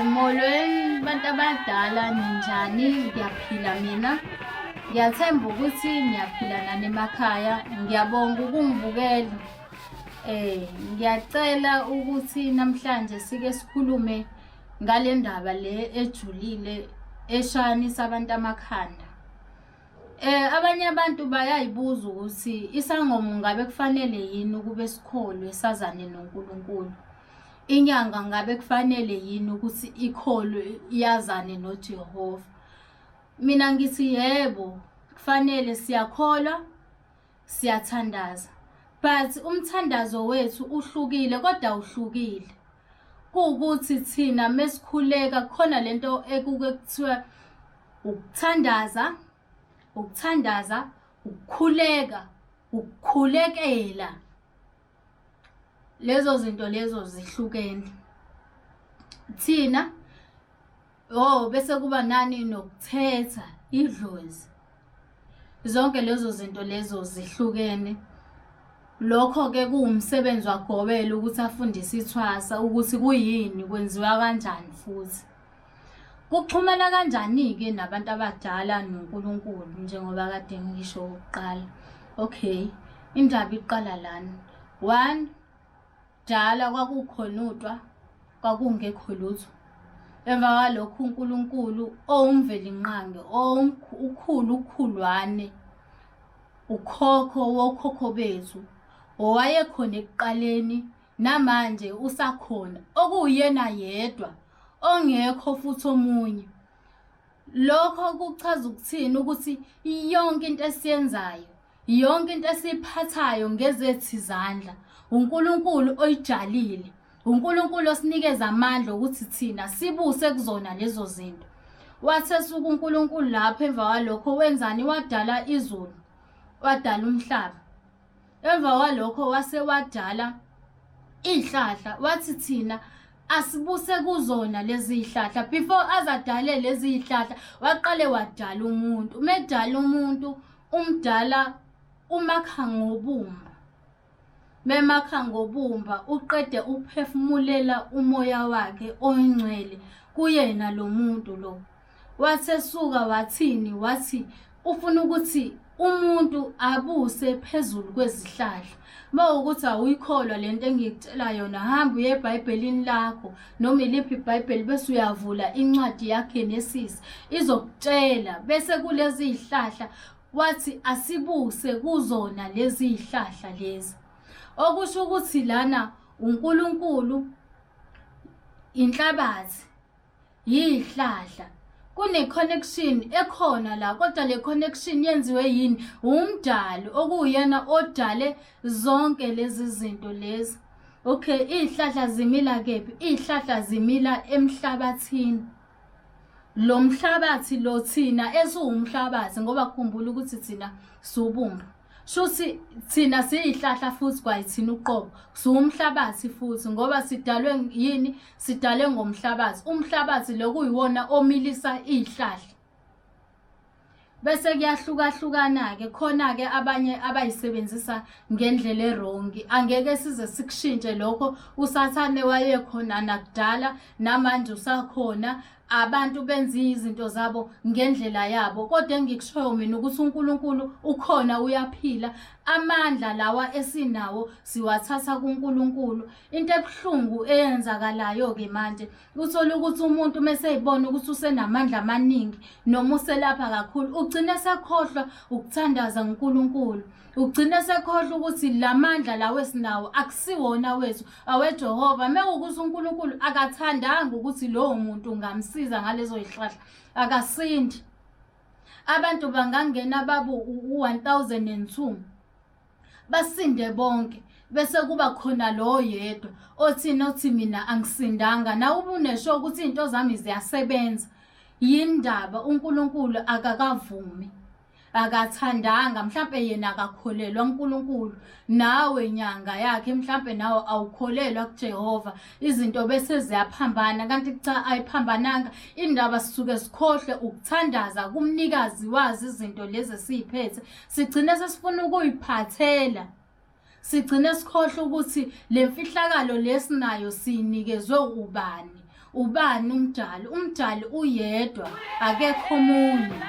Molweni bantu abadala ninjani? Ngiyaphila mina. Ngiyathemba ukuthi niyaphila nani emakhaya. Ngiyabonga ukungibukela. Ngiyacela ukuthi namhlanje sike sikhulume ngale ndaba le ejulile eshayanisa abantu amakhanda. Abanye abantu bayayibuza ukuthi isangoma ngabe kufanele yini ukube sikholwe sazane noNkulunkulu. Inyanga ngabe kufanele yini ukuthi ikholwe yazane noJehova. Mina ngithi yebo, kufanele siyakholwa, siyathandaza. But umthandazo wethu uhlukile kodwa uhlukile. Kuwukuthi thina mesikhuleka khona lento ekuke kuthiwa ukuthandaza, ukukhuleka, ukukhulekela. Lezo zinto lezo zihlukene. Thina bese kuba nani nokuthetha idlozi. Zonke lezo zinto lezo zihlukene. Lokho ke kuwumsebenzi wagobela ukuthi afundise ithwasa ukuthi kuyini kwenziwa kanjani futhi. Kuxhumana kanjani ke nabantu abadala noNkulunkulu njengoba kade ngisho ukuqala. Okay, indaba iqala lana. 1, dala kwakukhona utwa, kwakungekho lutho. Emva kwalokho uNkulunkulu owumvelinqangi, ukhulwane, ukhokho wokhokho bethu, owayekhona ekuqaleni namanje usakhona, okuyena yedwa, ongekho futhi omunye. Lokho kuchaza ukuthini? Ukuthi yonke into esiyenzayo, yonke into esiphathayo ngezethu izandla, uNkulunkulu oyijalile, uNkulunkulu osinikeza amandla ukuthi thina sibuse kuzona lezo zinto. Wathesuka uNkulunkulu lapho emva kwalokho wenzani? Wadala izulu, wadala umhlaba. Emva kwalokho wase wadala izihlahla, wathi thina asibuse kuzona lezi zihlahla. Before azadale lezi zihlahla waqale wadala umuntu. Medala umuntu umdala umakha ngobumba. Memakha ngobumba uqede uphefumulela umoya wakhe oyingcwele kuyena lo muntu lo. Wathesuka wathini? Wathi ufuna ukuthi umuntu abuse phezulu kwezihlahla. Mawukuthi awuyikholwa lento engikutshela yona, hamba uye eBhayibhelini lakho noma iliphi iBhayibheli bese uyavula incwadi yaGenesisi izokutshela. Bese kulezi zihlahla wathi asibuse kuzona lezi zihlahla lezi. Okusho ukuthi lana uNkulunkulu inhlabathi, yihlahla. Kune connection ekhona la, kodwa le connection yenziwe yini? Umdali okuyena odale zonke lezi zinto lezi. Okay, izihlahla zimila kephi? Izihlahla zimila emhlabathini. Lo mhlabathi lo thina esiwumhlabathi, ngoba kukhumbula ukuthi thina subumba. Shuthi thina siyihlahla futhi kwayithina uqobo. Siwumhlabathi futhi ngoba sidalwe yini? Sidalwe ngomhlabathi. Umhlabathi lo kuyiwona omilisa izihlahla. Bese kuyahlukahlukana ke, khona ke abanye abayisebenzisa ngendlela erongi. Angeke size sikushintshe lokho. USathane wayekhona nakudala namanje usakhona. Abantu benza izinto zabo ngendlela yabo, kodwa engikushoyo mina ukuthi uNkulunkulu ukhona, uyaphila. Amandla lawa esinawo siwathatha kuNkulunkulu. Into ebuhlungu eyenzakalayo ke manje uthola ukuthi umuntu meseyibona ukuthi usenamandla amaningi noma uselapha kakhulu, ugcina sekhohlwa ukuthandaza uNkulunkulu. Ugcina sekhohlwa ukuthi lamandla lawo esinawo akusiwona wethu, aweJehova. Mekukuthi uNkulunkulu akathandanga ukuthi lowo muntu ungamsiza ngalezo zihlahla, akasindi. Abantu bangangena babu 1002 basinde bonke, bese kuba khona lo yedwa othi mina angisindanga. Na ubunesho ukuthi izinto zami ziyasebenza. Yindaba uNkulunkulu akakavumi, akathandanga, mhlambe yena akakholelwa uNkulunkulu. Nawe nyanga yakhe mhlambe nawe awukholelwa kuJehova. Izinto bese ziyaphambana, kanti cha ayiphambananga. Indaba sisuke sikhohle ukuthandaza kumnikazi wazi izinto lezi esiziphethe. Sigcine sesifuna ukuyiphathela. Sigcine sikhohle ukuthi le mfihlakalo lesinayo sinikezwe ubani. ubani umdali? Umdali uyedwa, akekho omunye.